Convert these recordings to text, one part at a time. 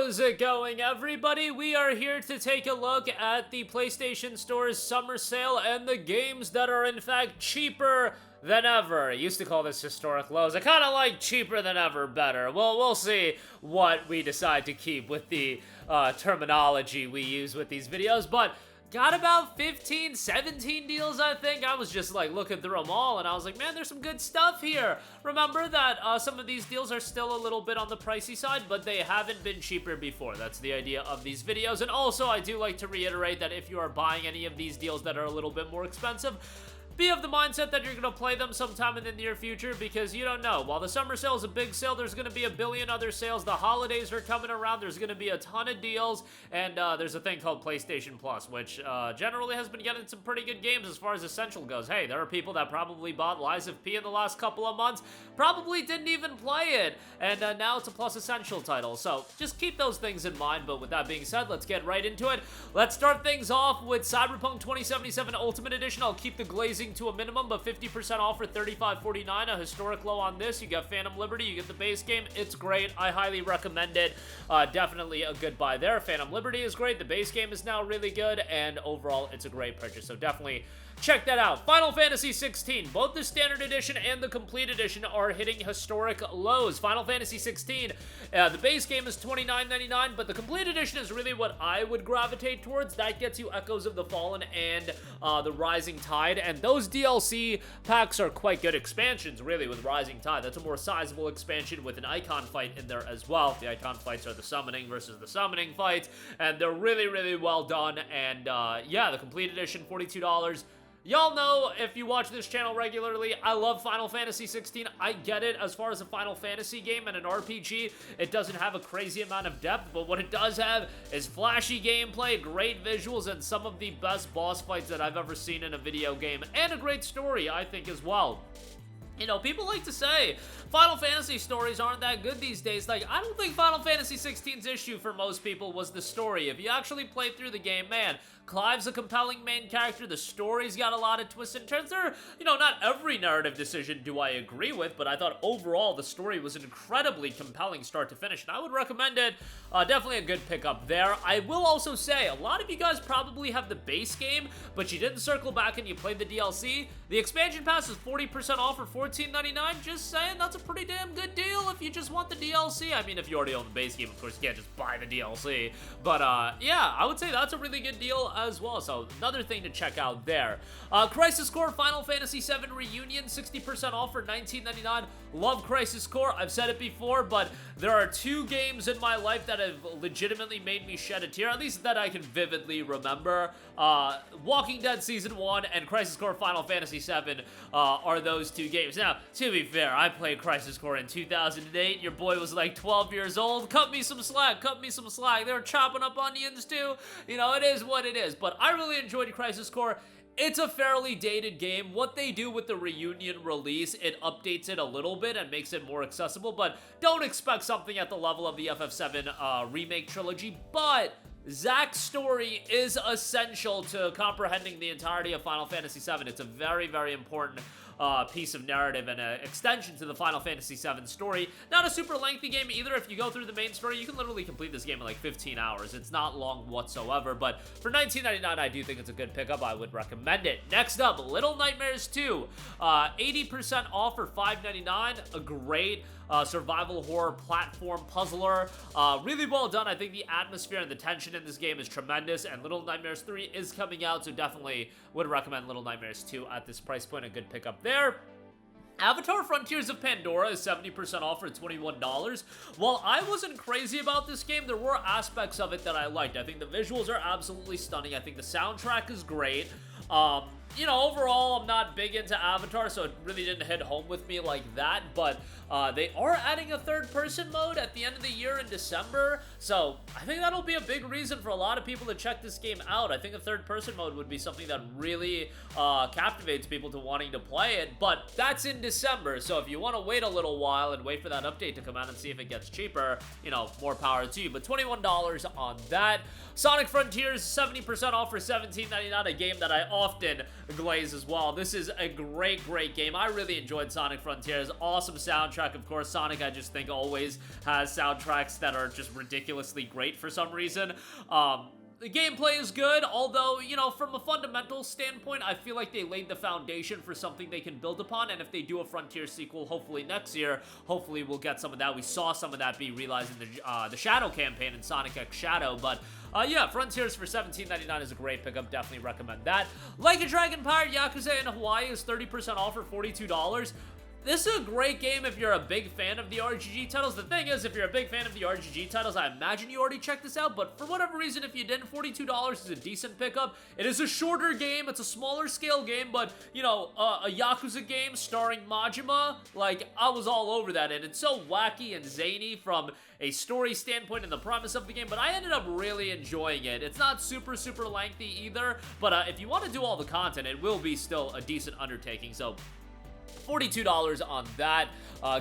How's it going, everybody? We are here to take a look at the PlayStation Store's summer sale and the games that are in fact cheaper than ever. I used to call this historic lows. I kind of like cheaper than ever better. Well, we'll see what we decide to keep with the terminology we use with these videos, but got about 15, 17 deals, I think. I was just like looking through them all and I was like, man, there's some good stuff here. Remember that some of these deals are still a little bit on the pricey side, but they haven't been cheaper before. That's the idea of these videos. And also, I do like to reiterate that if you are buying any of these deals that are a little bit more expensive, be of the mindset that you're going to play them sometime in the near future, because you don't know. While the summer sale is a big sale, there's going to be a billion other sales. The holidays are coming around. There's going to be a ton of deals, and there's a thing called PlayStation Plus, which generally has been getting some pretty good games as far as Essential goes. Hey, there are people that probably bought Lies of P in the last couple of months, probably didn't even play it, and now it's a Plus Essential title. So just keep those things in mind, but with that being said, let's get right into it. Let's start things off with Cyberpunk 2077 Ultimate Edition. I'll keep the glazing to a minimum, but 50% off for $35.49, a historic low on this. You get Phantom Liberty, you get the base game. It's great. I highly recommend it. Definitely a good buy there. Phantom Liberty is great. The base game is now really good, and overall, it's a great purchase. So definitely check that out. Final Fantasy 16, both the standard edition and the complete edition are hitting historic lows. Final Fantasy 16, the base game is $29.99, but the complete edition is really what I would gravitate towards. That gets you Echoes of the Fallen and the Rising Tide, and those DLC packs are quite good expansions, really, with Rising Tide. That's a more sizable expansion with an icon fight in there as well. The icon fights are the summoning versus the summoning fights, and they're really, really well done, and yeah, the complete edition, $42. Y'all know, if you watch this channel regularly, I love Final Fantasy 16. I get it. As far as a Final Fantasy game and an RPG, it doesn't have a crazy amount of depth, but what it does have is flashy gameplay, great visuals, and some of the best boss fights that I've ever seen in a video game, and a great story, I think, as well. You know, people like to say Final Fantasy stories aren't that good these days. Like, I don't think Final Fantasy 16's issue for most people was the story. If you actually play through the game, man, Clive's a compelling main character. The story's got a lot of twists and turns. There, you know, not every narrative decision do I agree with, but I thought overall the story was an incredibly compelling start to finish, and I would recommend it. Definitely a good pickup there. I will also say, a lot of you guys probably have the base game, but you didn't circle back and you played the DLC. The expansion pass is 40% off for $14.99. Just saying, that's a pretty damn good deal if you just want the DLC. I mean, if you already own the base game, of course, you can't just buy the DLC. But, yeah, I would say that's a really good deal as well. So, another thing to check out there. Crisis Core Final Fantasy VII Reunion, 60% off for $19.99. Love Crisis Core. I've said it before, but there are two games in my life that have legitimately made me shed a tear, at least that I can vividly remember. Walking Dead Season 1 and Crisis Core Final Fantasy VII are those two games. Now, to be fair, I played Crisis Core in 2008. Your boy was like 12 years old. Cut me some slack. Cut me some slack. They were chopping up onions too. You know, it is what it is. But I really enjoyed Crisis Core. It's a fairly dated game. What they do with the Reunion release, it updates it a little bit and makes it more accessible, but don't expect something at the level of the FF7 remake trilogy. But Zack's story is essential to comprehending the entirety of Final Fantasy VII. It's a very, very important piece of narrative and an extension to the Final Fantasy VII story. Not a super lengthy game either. If you go through the main story, you can literally complete this game in like 15 hours. It's not long whatsoever, but for $19.99, I do think it's a good pickup. I would recommend it. Next up, Little Nightmares 2, 80% off for $5.99. A great survival horror platform puzzler. Really well done. I think the atmosphere and the tension in this game is tremendous, and Little Nightmares 3 is coming out, so definitely would recommend Little Nightmares 2 at this price point. A good pickup there. Avatar Frontiers of Pandora is 70% off for $21. While I wasn't crazy about this game, there were aspects of it that I liked. I think the visuals are absolutely stunning. I think the soundtrack is great. You know, overall, I'm not big into Avatar, so it really didn't hit home with me like that, but they are adding a third-person mode at the end of the year in December, so I think that'll be a big reason for a lot of people to check this game out. I think a third-person mode would be something that really captivates people to wanting to play it, but that's in December, so if you want to wait a little while and wait for that update to come out and see if it gets cheaper, you know, more power to you, but $21 on that. Sonic Frontiers, 70% off for $17.99, a game that I often glaze as well. This is a great game. I really enjoyed Sonic Frontiers. Awesome soundtrack, of course. Sonic, I just think, always has soundtracks that are just ridiculously great for some reason. The gameplay is good, although, you know, from a fundamental standpoint, I feel like they laid the foundation for something they can build upon, and if they do a Frontier sequel, hopefully next year, hopefully we'll get some of that. We saw some of that be realized in the Shadow campaign in Sonic X Shadow, but yeah, Frontiers for $17.99 is a great pickup. Definitely recommend that. Like a Dragon Pirate Yakuza in Hawaii is 30% off for $42. This is a great game if you're a big fan of the RGG titles. The thing is, if you're a big fan of the RGG titles, I imagine you already checked this out, but for whatever reason, if you didn't, $42 is a decent pickup. It is a shorter game, it's a smaller scale game, but, you know, a Yakuza game starring Majima, like, I was all over that, and it's so wacky and zany from a story standpoint and the premise of the game, but I ended up really enjoying it. It's not super lengthy either, but if you want to do all the content, it will be still a decent undertaking, so $42 on that,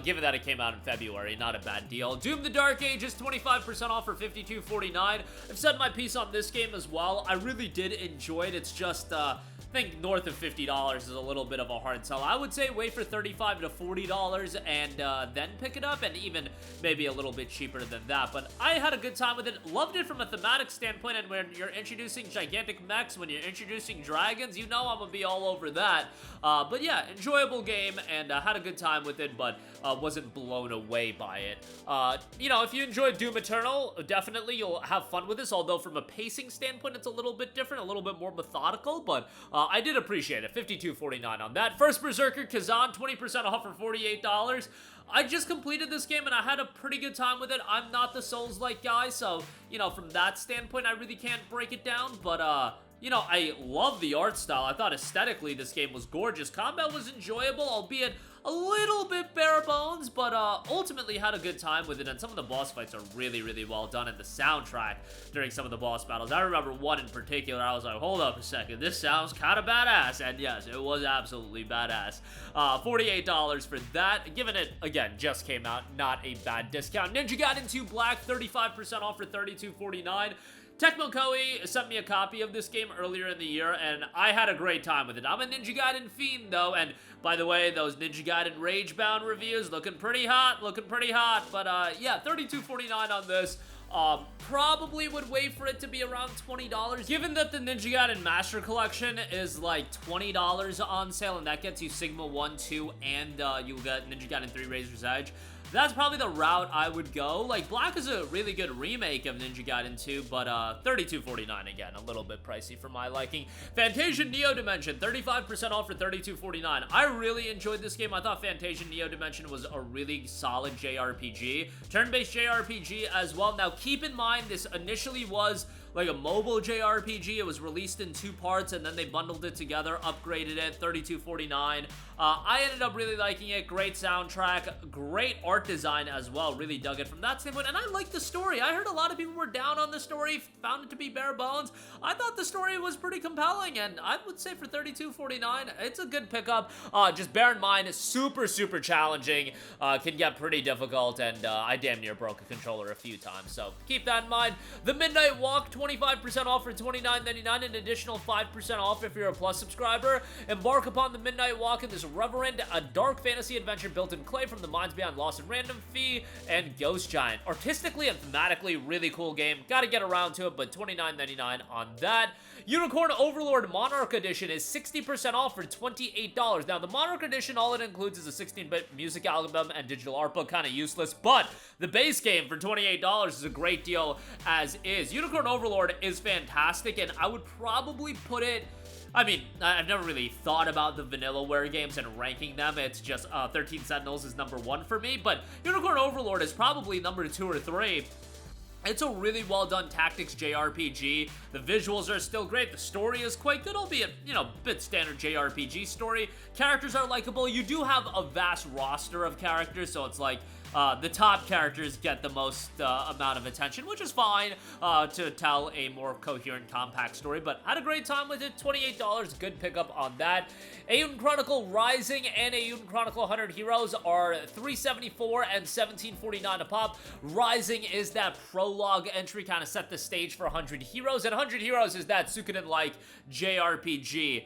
given that it came out in February. Not a bad deal. Doom the Dark Ages, 25% off for $52.49. I've said my piece on this game as well. I really did enjoy it. It's just, I think north of $50 is a little bit of a hard sell. I would say wait for $35 to $40 and then pick it up, and even maybe a little bit cheaper than that. But I had a good time with it. Loved it from a thematic standpoint, and when you're introducing gigantic mechs, when you're introducing dragons, you know I'm gonna be all over that. But yeah, enjoyable game, and had a good time with it, but wasn't blown away by it. You know, if you enjoyed Doom Eternal, definitely you'll have fun with this, although from a pacing standpoint, it's a little bit different, a little bit more methodical, but I did appreciate it. $52.49 on that. First Berserker Khazan, 20% off for $48. I just completed this game and I had a pretty good time with it. I'm not the Souls-like guy, so, you know, from that standpoint, I really can't break it down, but, you know, I love the art style. I thought aesthetically this game was gorgeous. Combat was enjoyable, albeit a little bit bare bones, but ultimately had a good time with it, and some of the boss fights are really well done, and the soundtrack during some of the boss battles. I remember one in particular, I was like, hold up a second, this sounds kind of badass, and yes, it was absolutely badass. $48 for that, given it, again, just came out, not a bad discount. Ninja Gaiden 2 Black, 35% off for $32.49. Tecmo Koei sent me a copy of this game earlier in the year, and I had a great time with it. I'm a Ninja Gaiden fiend, though, and by the way, those Ninja Gaiden Ragebound reviews looking pretty hot, but yeah, $32.49 on this. Probably would wait for it to be around $20, given that the Ninja Gaiden Master Collection is like $20 on sale, and that gets you Sigma 1, 2, and you'll get Ninja Gaiden 3 Razor's Edge. That's probably the route I would go. Like, Black is a really good remake of Ninja Gaiden 2, but $32.49 again, a little bit pricey for my liking. FANTASIAN Neo Dimension, 35% off for $32.49. I really enjoyed this game. I thought FANTASIAN Neo Dimension was a really solid JRPG. Turn-based JRPG as well. Now, keep in mind, this initially was like a mobile JRPG. It was released in 2 parts, and then they bundled it together, upgraded it, $32.49. I ended up really liking it. Great soundtrack, great art design as well. Really dug it from that standpoint, and I liked the story. I heard a lot of people were down on the story, found it to be bare bones. I thought the story was pretty compelling, and I would say for $32.49, it's a good pickup. Just bear in mind, it's super challenging, can get pretty difficult, and I damn near broke a controller a few times, so keep that in mind. The Midnight Walk, 25% off for $29.99, an additional 5% off if you're a Plus subscriber. Embark upon the Midnight Walk in this reverent, a dark fantasy adventure built in clay from the minds behind Lost and Random, Fee, and Ghost Giant. Artistically and thematically, really cool game. Gotta get around to it, but $29.99 on that. Unicorn Overlord Monarch Edition is 60% off for $28. Now, the Monarch Edition, all it includes is a 16-bit music album and digital art book, kind of useless, but the base game for $28 is a great deal as is. Unicorn Overlord is fantastic, and I would probably put it... I mean, I've never really thought about the Vanillaware games and ranking them. It's just 13 Sentinels is number 1 for me, but Unicorn Overlord is probably number 2 or 3. It's a really well-done tactics JRPG. The visuals are still great. The story is quite good, albeit, you know, bit standard JRPG story. Characters are likable. You do have a vast roster of characters, so it's like the top characters get the most amount of attention, which is fine to tell a more coherent, compact story, but had a great time with it. $28, good pickup on that. Eiyuden Chronicle Rising and Eiyuden Chronicle 100 Heroes are $374 and $17.49 a pop. Rising is that prologue entry, kind of set the stage for 100 Heroes, and 100 Heroes is that Suikoden-like JRPG.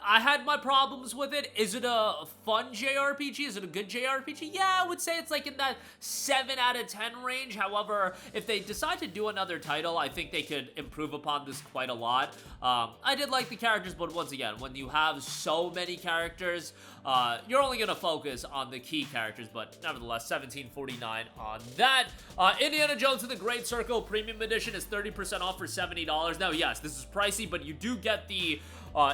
I had my problems with it. Is it a fun JRPG? Is it a good JRPG? Yeah, I would say it's like in that 7 out of 10 range. However, if they decide to do another title, I think they could improve upon this quite a lot. I did like the characters, but once again, when you have so many characters, you're only going to focus on the key characters, but nevertheless, $17.49 on that. Indiana Jones and the Great Circle Premium Edition is 30% off for $70. Now, yes, this is pricey, but you do get the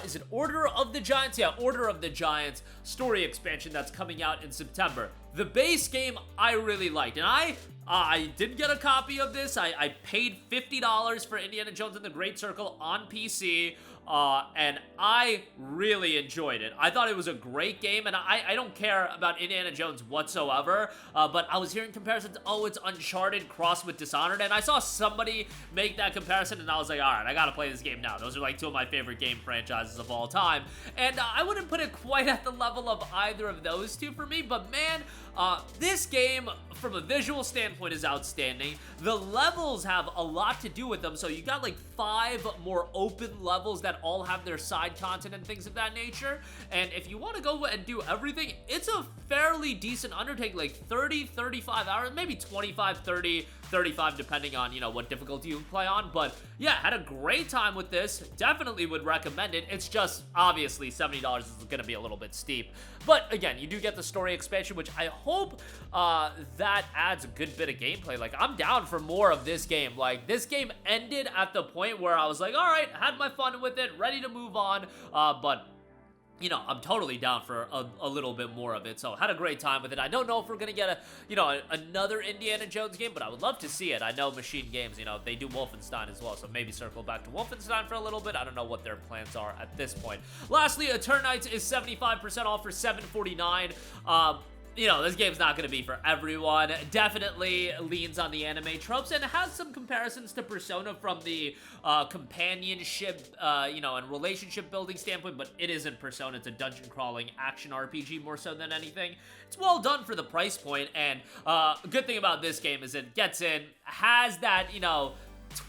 is it Order of the Giants? Yeah, Order of the Giants story expansion that's coming out in September. The base game I really liked, and I did get a copy of this. I paid $50 for Indiana Jones and the Great Circle on PC, and I really enjoyed it. I thought it was a great game, and I don't care about Indiana Jones whatsoever, but I was hearing comparisons, oh, it's Uncharted crossed with Dishonored, and I saw somebody make that comparison, and I was like, alright, I gotta play this game now. Those are like two of my favorite game franchises of all time, and I wouldn't put it quite at the level of either of those two for me, but man, this game, from a visual standpoint, is outstanding. The levels have a lot to do with them, so you got like 5 more open levels that all have their side content and things of that nature, and if you want to go and do everything, it's a fairly decent undertaking, like 30, 35 hours, maybe 25, 30, 35, depending on, you know, what difficulty you play on, but yeah, had a great time with this, definitely would recommend it. It's just, obviously, $70 is gonna be a little bit steep, but again, you do get the story expansion, which I hope that adds a good bit of gameplay. Like, I'm down for more of this game. Like, this game ended at the point where I was like, alright, had my fun with it, ready to move on, but you know, I'm totally down for a little bit more of it, so had a great time with it. I don't know if we're gonna get another Indiana Jones game, but I would love to see it. I know Machine Games, you know, they do Wolfenstein as well, so maybe circle back to Wolfenstein for a little bit. I don't know what their plans are at this point. Lastly, Eternights is 75% off for $7.49. You know, this game's not going to be for everyone. Definitely leans on the anime tropes and has some comparisons to Persona from the companionship, you know, and relationship building standpoint, but it isn't Persona. It's a dungeon crawling action RPG more so than anything. It's well done for the price point, and a good thing about this game is it gets in, has that, you know,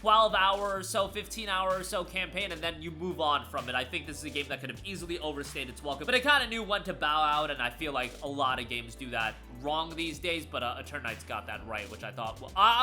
12-hour or so, 15-hour or so campaign, and then you move on from it. I think this is a game that could have easily overstayed its welcome, but it kind of knew when to bow out, and I feel like a lot of games do that wrong these days, but Eternights got that right, which I thought,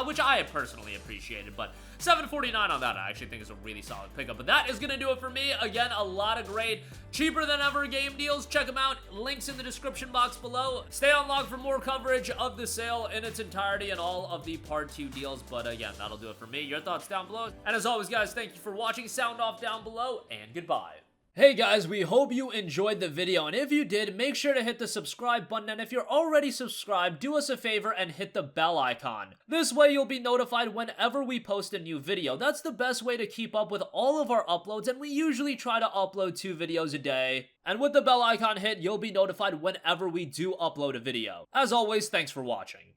which I personally appreciated, but $7.49 on that I actually think is a really solid pickup. But that is going to do it for me. Again, a lot of great, cheaper than ever game deals. Check them out. Links in the description box below. Stay on log for more coverage of the sale in its entirety and all of the part 2 deals. But again, that'll do it for me. Your thoughts down below. And as always, guys, thank you for watching. Sound off down below, and goodbye. Hey guys, we hope you enjoyed the video, and if you did, make sure to hit the subscribe button, and if you're already subscribed, do us a favor and hit the bell icon. This way you'll be notified whenever we post a new video. That's the best way to keep up with all of our uploads, and we usually try to upload 2 videos a day. And with the bell icon hit, you'll be notified whenever we do upload a video. As always, thanks for watching.